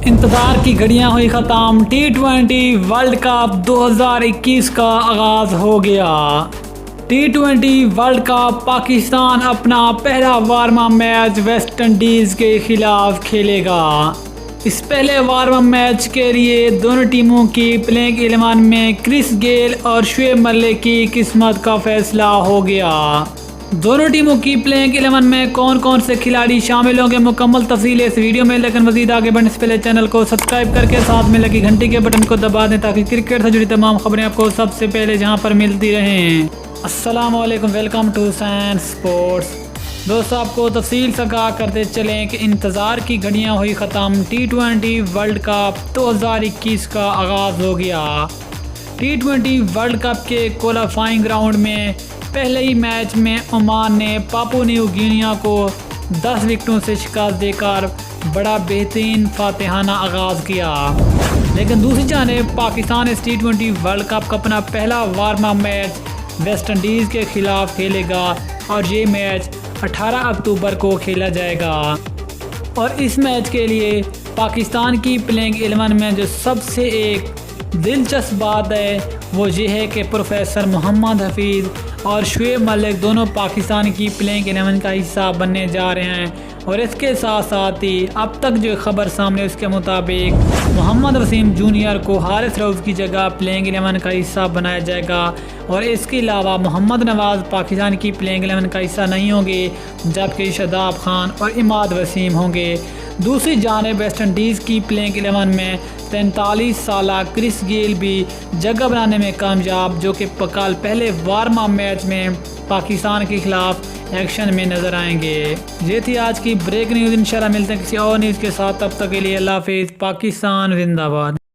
انتظار کی گھڑیاں ہوئی ختم، T20 ورلڈ کپ 2021 کا آغاز ہو گیا۔ T20 ورلڈ کپ پاکستان اپنا پہلا warm up match West Indies کے خلاف کھیلے گا۔ اس پہلے وارم اپ میچ کے لیے دونوں ٹیموں کی پلینگ 11 میں کرس گیل اور شعیب ملک کی قسمت کا فیصلہ ہو گیا۔ دونوں ٹیموں کی پلینگ 11 میں کون کون سے کھلاڑی شامل ہوں گے، مکمل تفصیل اس ویڈیو میں، لیکن مزید آگے بڑھنے سے پہلے چینل کو سبسکرائب کر کے ساتھ میں لگی گھنٹی کے بٹن کو دبا دیں تاکہ کرکٹ سے جڑی تمام خبریں آپ کو سب سے پہلے جہاں پر ملتی رہیں۔ السلام علیکم، ویلکم ٹو سین سپورٹس۔ دوستو، آپ کو تفصیل سے آگاہ کرتے چلیں کہ انتظار کی گھڑیاں ہوئی ختم، T20 ورلڈ کپ 2021 کا آغاز ہو گیا۔ T20 ورلڈ کپ کے کوالیفائنگ راؤنڈ میں پہلے ہی میچ میں عمان نے پاپو نیو گینیا کو 10 وکٹوں سے شکست دے کر بڑا بہترین فاتحانہ آغاز کیا، لیکن دوسری جانب پاکستان اس T20 ورلڈ کپ کا اپنا پہلا warm up match West Indies کے خلاف کھیلے گا اور یہ میچ 18 اکتوبر کو کھیلا جائے گا۔ اور اس میچ کے لیے پاکستان کی پلینگ 11 میں جو سب سے ایک دلچسپ بات ہے وہ یہ ہے کہ پروفیسر محمد حفیظ اور شعیب ملک دونوں پاکستان کی پلینگ 11 کا حصہ بننے جا رہے ہیں، اور اس کے ساتھ ساتھ ہی اب تک جو خبر سامنے اس کے مطابق محمد وسیم جونیئر کو حارث رؤف کی جگہ پلینگ 11 کا حصہ بنایا جائے گا، اور اس کے علاوہ محمد نواز پاکستان کی پلینگ 11 کا حصہ نہیں ہوں گے، جبکہ شاداب خان اور اماد وسیم ہوں گے۔ دوسری جانب ویسٹ انڈیز کی پلینگ 11 میں 43 سالہ کرس گیل بھی جگہ بنانے میں کامیاب، جو کہ کل پہلے وارم اپ میچ میں پاکستان کے خلاف ایکشن میں نظر آئیں گے۔ یہ تھی آج کی بریک نیوز، انشاءاللہ ملتے ہیں کسی اور نیوز کے ساتھ، تب تک کے لیے اللہ حافظ۔ پاکستان زندہ باد۔